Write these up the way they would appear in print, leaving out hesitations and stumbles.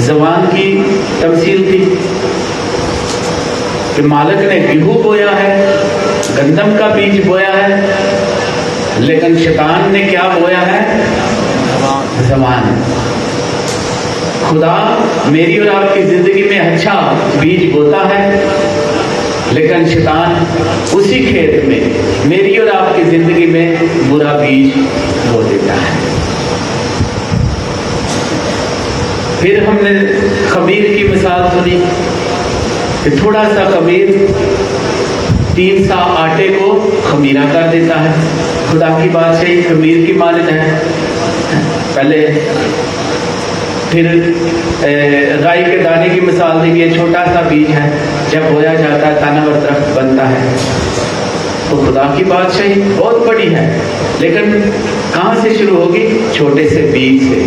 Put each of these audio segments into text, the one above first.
زوان کی تمثیل تھی کہ مالک نے گیہوں بویا ہے، گندم کا بیج بویا ہے، لیکن شیطان نے کیا بویا ہے؟ زوان۔ خدا میری اور آپ کی زندگی میں اچھا بیج بوتا ہے، لیکن شیطان اسی کھیت میں میری اور آپ کی زندگی میں برا بیج بو دیتا ہے۔ پھر ہم نے خمیر کی مثال سنی کہ تھوڑا سا خمیر 3 سا آٹے کو خمیرہ کر دیتا ہے۔ خدا کی بادشاہی خمیر کی مانند ہے۔ پہلے پھر رائی کے دانے کی مثال دی گئی، چھوٹا سا بیج ہے، جب بویا جاتا ہے تناور درخت بنتا ہے۔ تو خدا کی بادشاہی بہت بڑی ہے، لیکن کہاں سے شروع ہوگی؟ چھوٹے سے بیج سے،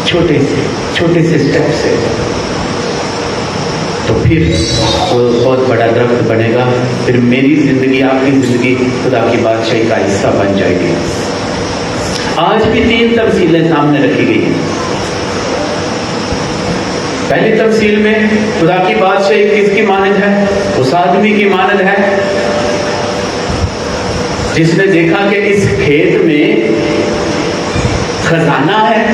چھوٹے سے سٹیپ سے، تو پھر وہ بہت بڑا درخت بنے گا۔ پھر میری زندگی، آپ کی زندگی خدا کی بادشاہی کا حصہ بن جائے گی۔ آج بھی 3 تمثیلیں سامنے رکھی گئی ہیں۔ پہلی تمثیل میں خدا کی بادشاہی کس کی مانند ہے؟ اس آدمی کی مانند ہے جس نے دیکھا کہ اس کھیت میں خزانہ ہے،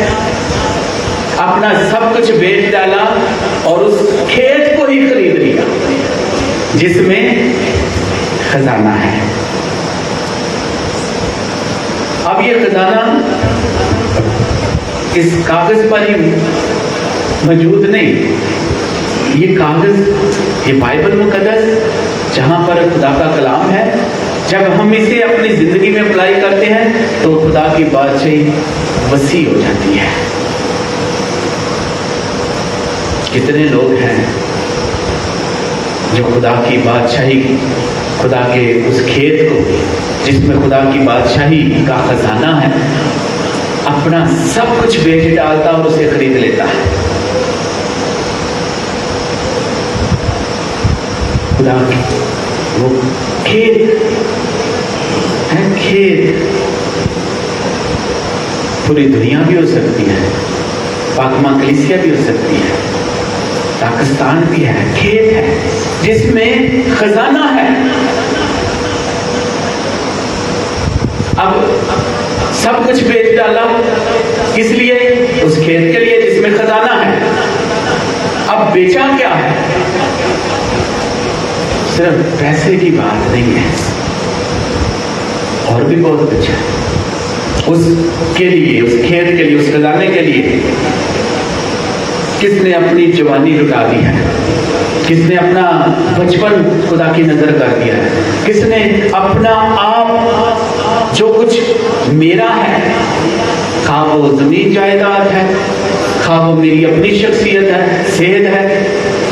اپنا سب کچھ بیچ ڈالا اور اس کھیت کو ہی خرید لیا جس میں خزانہ ہے۔ اب یہ خزانہ اس کاغذ پر ہی موجود نہیں، یہ کاغذ، یہ بائبل مقدس جہاں پر خدا کا کلام ہے، جب ہم اسے اپنی زندگی میں اپلائی کرتے ہیں تو خدا کی بادشاہی وسیع ہو جاتی ہے۔ کتنے لوگ ہیں جو خدا کی بادشاہی، خدا کے اس کھیت کو جس میں خدا کی بادشاہی کا خزانہ ہے، اپنا سب کچھ بیچ ڈالتا اور اسے خرید لیتا ہے۔ خدا کی وہ کھیت ہے، کھیت پوری دنیا بھی ہو سکتی ہے، پاکماں کلیسیا بھی ہو سکتی ہے، پاکستان بھی ہے، کھیت ہے جس میں خزانہ ہے۔ اب سب کچھ بیچ ڈالا، کس لیے؟ اس کھیت کے لیے جس میں خزانہ ہے۔ اب بیچا کیا ہے؟ صرف پیسے کی بات نہیں ہے، اور بھی بہت کچھ ہے۔ اس کے لیے، اس کھیت کے لیے، اس خزانے کے لیے کس نے اپنی جوانی لٹا دی ہے؟ کس نے اپنا بچپن خدا کی نظر کر دیا ہے؟ کس نے اپنا آپ جو کچھ میرا ہے، خواہ وہ زمین جائیداد ہے، خواہ وہ میری اپنی شخصیت ہے، صحت ہے،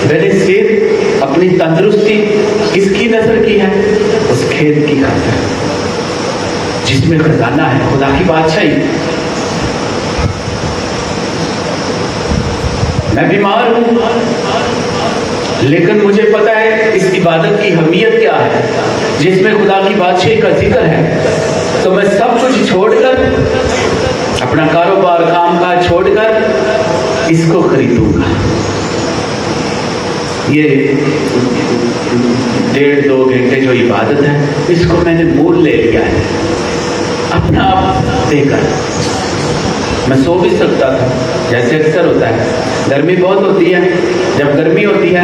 میری صحت، اپنی تندرستی، کس کی نظر کی ہے؟ اس کھیت کی خاطر جس میں خزانہ ہے، خدا کی بادشاہی۔ میں بیمار ہوں، لیکن مجھے پتا ہے اس عبادت کی اہمیت کیا ہے، جس میں خدا کی بادشاہی کا ذکر ہے، تو میں سب کچھ چھوڑ کر، اپنا کاروبار، کام کاج چھوڑ کر اس کو خریدوں گا۔ یہ 1.5-2 گھنٹے جو عبادت ہے، اس کو میں نے مول لے لیا ہے، اپنا آپ دے کر۔ میں سو بھی سکتا تھا، جیسے اکثر ہوتا ہے، گرمی بہت ہوتی ہے، جب گرمی ہوتی ہے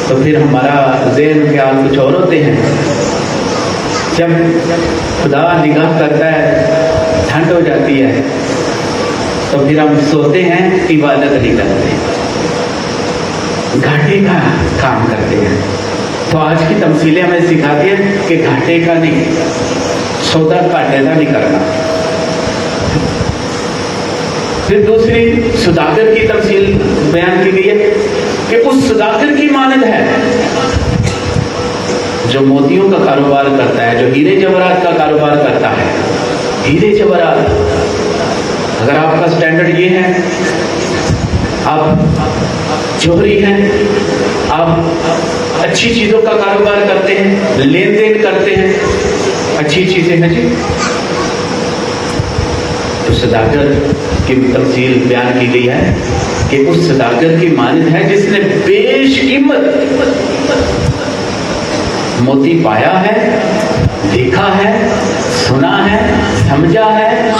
تو پھر ہمارا ذہن خیال کچھ اور ہوتے ہیں۔ جب خدا نگاہ کرتا ہے، ٹھنڈ ہو جاتی ہے، تو پھر ہم سوتے ہیں، عبادت نہیں کرتے، گھاٹے کا کام کرتے ہیں۔ تو آج کی تمثیلیں ہمیں سکھاتی ہیں کہ گھاٹے کا نہیں، سودا گھاٹے کا نہیں کرنا۔ پھر دوسری سوداگر کی تمثیل بیان کی گئی ہے کہ اس سوداگر کی مانند ہے جو موتیوں کا کاروبار کرتا ہے، جو ہیرے جواہرات کا کاروبار کرتا ہے۔ ہیرے جواہرات، اگر آپ کا سٹینڈرڈ یہ ہے، آپ جوہری ہیں، آپ اچھی چیزوں کا کاروبار کرتے ہیں، لین دین کرتے ہیں، اچھی چیزیں ہیں جی، تو صداقت کی تمثیل بیان کی گئی ہے کہ اس صداقت کی مانند ہے جس نے بیش قیمت موتی پایا ہے، دیکھا ہے، سنا ہے، سمجھا ہے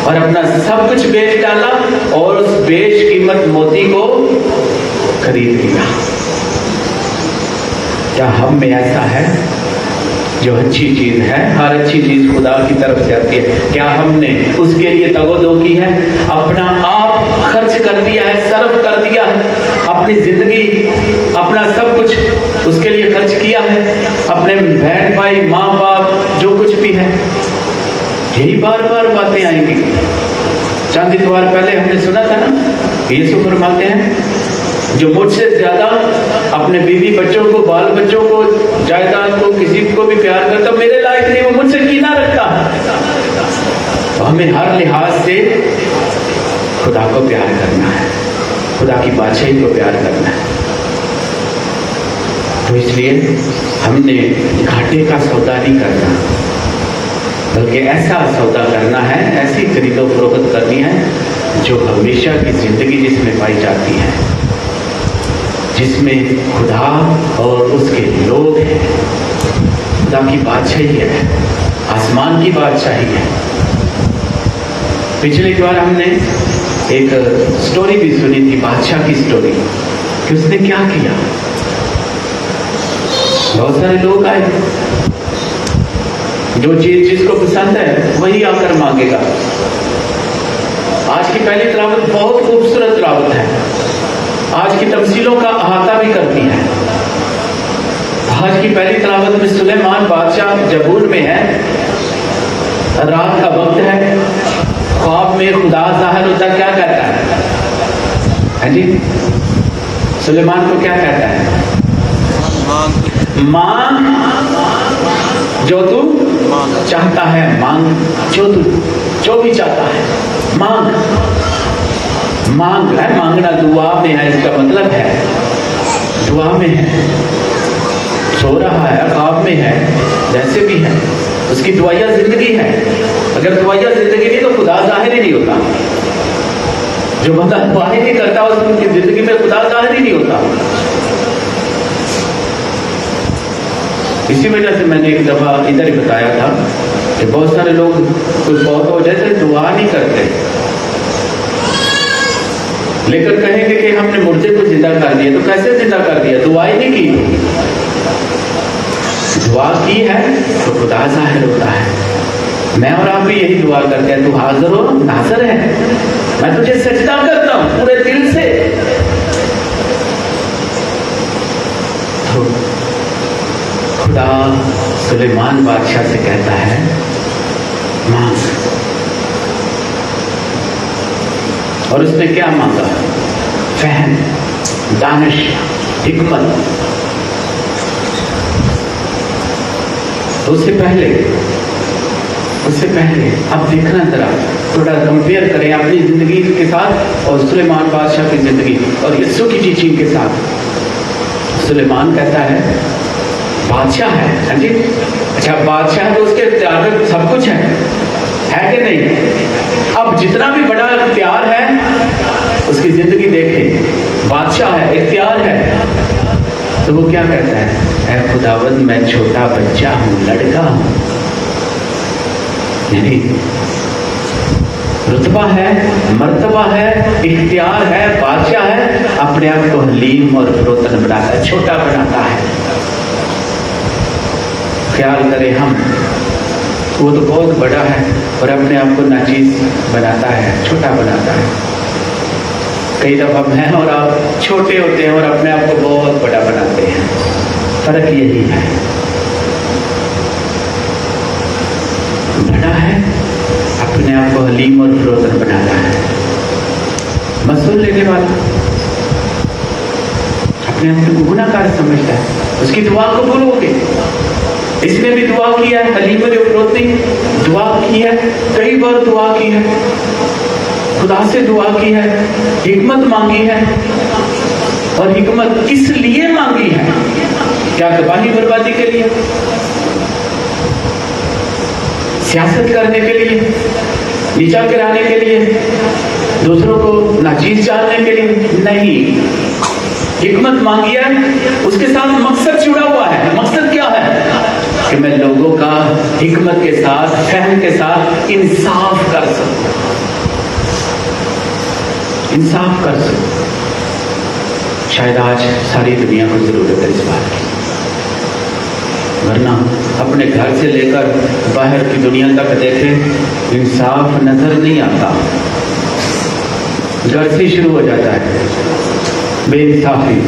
اور اپنا سب کچھ بیچ ڈالا اور اس بیش قیمت موتی کو خرید لیا۔ کیا ہم میں ایسا ہے؟ جو اچھی چیز ہے، ہر اچھی چیز خدا کی طرف سے آتی ہے، کیا ہم نے اس کے لیے تگ و دو کی ہے؟ اپنا آپ خرچ کر دیا ہے، صرف کر دیا ہے، اپنی زندگی اپنا سب کچھ اس کے لیے خرچ کیا ہے، اپنے بہن بھائی ماں باپ جو کچھ بھی ہے؟ یہی بار بار باتیں آئیں گی۔ چند اتوار پہلے ہم نے سنا تھا نا، یسوع فرماتے ہیں جو مجھ سے زیادہ اپنے بیوی بچوں کو، بال بچوں کو، جائیداد کو، کسی کو بھی پیار کرتا میرے لائق نہیں، وہ مجھ سے کینہ رکھتا۔ تو ہمیں ہر لحاظ سے خدا کو پیار کرنا ہے، خدا کی بادشاہی کو پیار کرنا ہے۔ تو اس لیے ہم نے گھاٹے کا سودا نہیں کرنا، بلکہ ایسا سودا کرنا ہے، ایسی خرید و فروخت کرنی ہے جو ہمیشہ کی زندگی جس میں پائی جاتی ہے، جس میں خدا اور اس کے لوگ ہیں، خدا کی بادشاہی ہے، آسمان کی بادشاہی ہے۔ پچھلی بار ہم نے ایک سٹوری بھی سنی تھی، بادشاہ کی سٹوری، کہ اس نے کیا کیا۔ بہت سارے لوگ آئے، جو چیز جس کو پسند ہے وہی آ کر مانگے گا۔ آج کی پہلی تلاوت بہت خوبصورت تلاوت ہے، آج کی تمثیلوں کا احاطہ بھی کرتی ہے۔ آج کی پہلی تلاوت میں سلیمان بادشاہ جبور میں ہے، رات کا وقت ہے، خواب میں خدا ظاہر ہوتا، کیا کہتا ہے جی؟ سلیمان کو کیا کہتا ہے؟ مانگ جو تو چاہتا ہے، مانگ جو بھی چاہتا ہے، مانگ ہے، مانگنا دعا میں ہے، اس کا مطلب ہے دعا میں ہے، سو رہا ہے، خواب میں ہے، جیسے بھی ہے، اس کی دعائیہ زندگی ہے۔ اگر دعائیہ زندگی نہیں تو خدا ظاہر ہی نہیں ہوتا۔ جو بندہ دعا ہی نہیں کرتا اس کی زندگی میں خدا ظاہر ہی نہیں ہوتا۔ اسی وجہ سے میں نے ایک دفعہ ادھر ہی بتایا تھا کہ بہت سارے لوگ کوئی فوت ہو جائے تو دعا نہیں کرتے، لیکن کہیں گے کہ ہم نے مردے کو زندہ کر دیا۔ تو کیسے زندہ کر دیا؟ دعا ہی نہیں کی۔ دعا کی ہے تو خدا ظاہر ہوتا ہے۔ میں اور آپ بھی یہی دعا کرتے ہیں، تو حاضر ہو ناظر ہے، میں تجھے سجدہ کرتا ہوں پورے دل سے۔ تو خدا سلیمان بادشاہ سے کہتا ہے مانگ، اور اس نے کیا مانگا؟ فہم، دانش، حکمت۔ تو اس سے پہلے اب دیکھنا ذرا، تھوڑا کمپیئر کریں اپنی زندگی کے ساتھ اور سلیمان بادشاہ کی زندگی اور یسوع کی ٹیچنگ کے ساتھ۔ سلیمان کہتا ہے بادشاہ ہے، ہاں جی، اچھا بادشاہ ہے تو اس کے اختیار میں سب کچھ ہے کہ نہیں؟ اب جتنا بھی بڑا اختیار ہے اس کی زندگی دیکھیں، بادشاہ ہے، اختیار ہے، تو وہ کیا کہتا ہے؟ اے خداوند میں چھوٹا بچہ ہوں، لڑکا ہوں۔ یعنی رتبہ ہے، مرتبہ ہے، اختیار ہے، بادشاہ ہے، اپنے آپ کو حلیم اور فروتن بناتا ہے، چھوٹا بناتا ہے۔ خیال کریں ہم، وہ تو بہت بڑا ہے اور اپنے آپ کو ناچیز بناتا ہے، چھوٹا بناتا ہے۔ کئی دفعہ میں اور آپ چھوٹے ہوتے ہیں اور اپنے آپ کو بہت بڑا بناتے ہیں، فرق یہی ہے۔ بڑا ہے، اپنے آپ کو حلیم اور فروتن بناتا ہے، مسئول لینے والا، اپنے آپ کو گناہ کار سمجھتا ہے، اس کی دعا قبول ہوگی۔ اس نے بھی دعا کی ہے، حلیم اور فروتن دعا کی ہے، کئی بار دعا کی ہے، خدا سے دعا کی ہے، حکمت مانگی ہے، اور حکمت کس لیے مانگی ہے؟ کیا تباہی بربادی کے لیے؟ سیاست کرنے کے لیے؟ نیچا گرانے کے لیے, دوسروں کو ناچیز جاننے کے لیے نہیں. حکمت مانگی ہے, اس کے ساتھ مقصد جڑا ہوا ہے. مقصد کیا ہے؟ کہ میں لوگوں کا حکمت کے ساتھ, فہم کے ساتھ انصاف کر سکوں, انصاف کر سکوں. شاید آج ساری دنیا کو ضرورت ہے اس بات کی, ورنہ اپنے گھر سے لے کر باہر کی دنیا تک دیکھیں, انصاف نظر نہیں آتا. گھر سے شروع ہو جاتا ہے بے انصافی.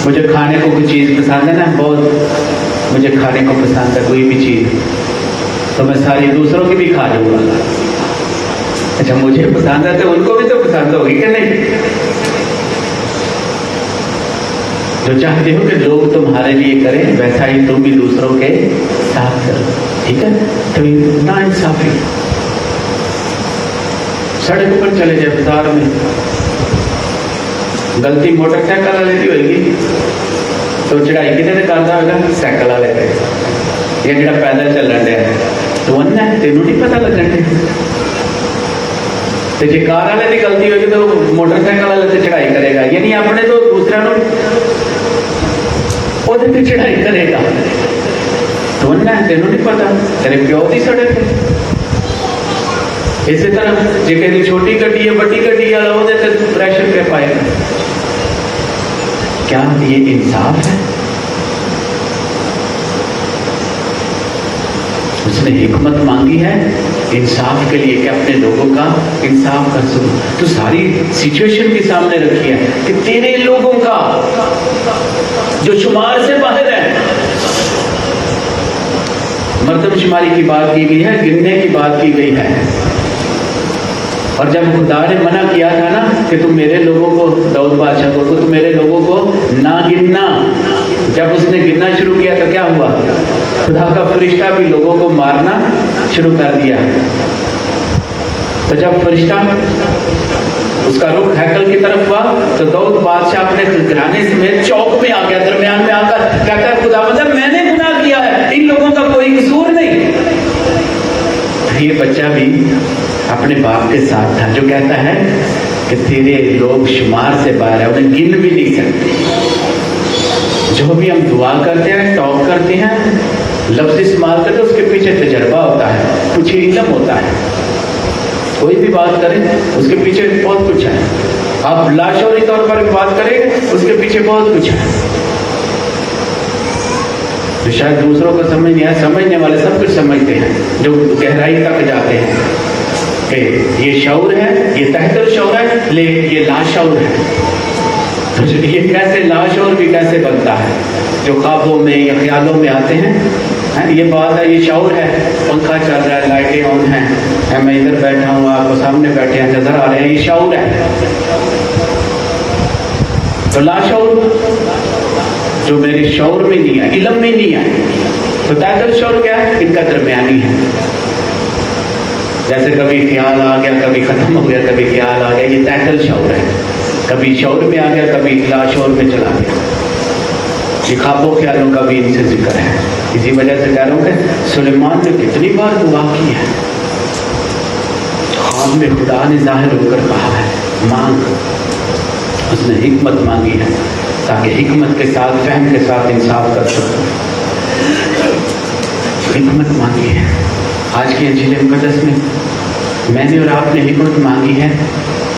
مجھے کھانے کو کوئی چیز پسند ہے نا, بہت مجھے کھانے کو پسند ہے کوئی بھی چیز, تو میں ساری دوسروں کی بھی کھا لوں گا. اچھا مجھے پسند ہے تو ان کو بھی تو پسند ہوگی کہ نہیں؟ جو چاہتے ہو کہ لوگ تمہارے لیے کریں ویسا ہی تم بھی دوسروں کے ساتھ کرو, ٹھیک ہے؟ تو نا انصافی. سڑک پر چلے جائے بازار میں, غلطی موٹر سائیکل والے کی ہوئے گی تو چڑھائی کتنے کرتا ہوگا؟ سائیکل والے پہ, یا جڑا پیدل چلن ڈیا تو انہیں ہے, تینوں نہیں پتا لگن ڈیا. تو جی کار والے کی غلطی ہوگی تو موٹر سائیکل والے سے چڑھائی کرے گا, یعنی اپنے تو دوسرے وہ چڑھائی کرے گا. تو انہیں ہے, تینوں نہیں پتا, تیرے پیو کی سڑک ہے. اسی طرح جی کہ چھوٹی گڈی ہے بڑی گڈی والا وہ پریشر پہ پائے گا. کیا یہ انصاف ہے؟ اس نے حکمت مانگی ہے انصاف کے لیے کہ اپنے لوگوں کا انصاف کر سکوں. تو ساری سچویشن کے سامنے رکھی ہے کہ تیرے لوگوں کا جو شمار سے باہر ہے, مردم شماری کی بات کی گئی ہے, گننے کی بات کی گئی ہے. اور جب خدا نے منع کیا تھا نا کہ تم میرے لوگوں کو, داؤد بادشاہ کو, تم میرے لوگوں کو نہ گننا, جب اس نے گننا شروع کیا تو کیا ہوا؟ خدا کا فرشتہ بھی لوگوں کو مارنا شروع کر دیا. تو جب فرشتہ اس کا رخ ہیکل کی طرف ہوا تو داؤد بادشاہ اپنے گھرانے سمیت چوک میں آ گیا, درمیان میں آ کر کہتا ہے خدا مطلب میں نے گناہ کیا ہے, ان لوگوں کا کوئی قصور نہیں. یہ بچہ بھی اپنے باپ کے ساتھ تھا جو کہتا ہے کہ تیرے لوگ شمار سے باہر ہیں, انہیں گن بھی نہیں سکتے. جو بھی ہم دعا کرتے ہیں, ٹاک کرتے ہیں, لفظ استعمال کرتے ہیں, اس کے پیچھے تجربہ ہوتا ہے, کچھ علم ہوتا ہے. کوئی بھی بات کریں اس کے پیچھے بہت کچھ ہے. آپ لاشعوری طور پر بات کریں اس کے پیچھے بہت کچھ ہے. تو شاید دوسروں کو سمجھ نہیں آیا, سمجھنے والے سب کچھ سمجھتے ہیں جو گہرائی تک جاتے ہیں کہ یہ شعور ہے, یہ تحت الشعور ہے, لیکن یہ لاشعور ہے. تو یہ کیسے لاشعور بھی کیسے بنتا ہے, جو خوابوں میں یا خیالوں میں آتے ہیں. یہ بات ہے, یہ شعور ہے, پنکھا چل رہا ہے, لائٹیں آن ہیں, میں ادھر بیٹھا ہوں, آپ سامنے بیٹھے ہیں, نظر آ رہے ہیں, یہ شعور ہے. تو لاشعور جو میرے شعور میں نہیں ہے, علم میں نہیں ہے. تو تحت الشعور کیا ہے؟ ان کا درمیانی ہے. جیسے کبھی خیال آ گیا, کبھی ختم ہو گیا, کبھی خیال آ گیا, یہ تحت الشعور ہے. کبھی شعور میں آ گیا, کبھی لاشعور میں چلا گیا. یہ خوابوں خیالوں کا بھی ان سے ذکر ہے. اسی وجہ سے کہہ رہا ہوں کہ سلیمان نے کتنی بار دعا کی ہے, خواب میں خدا نے ظاہر ہو کر کہا ہے مانگ. اس نے حکمت مانگی ہے تاکہ حکمت کے ساتھ, فہم کے ساتھ انصاف کر سکوں. حکمت مانگی ہے. آج کی انجیل مقدس میں نے اور آپ نے حکمت مانگی ہے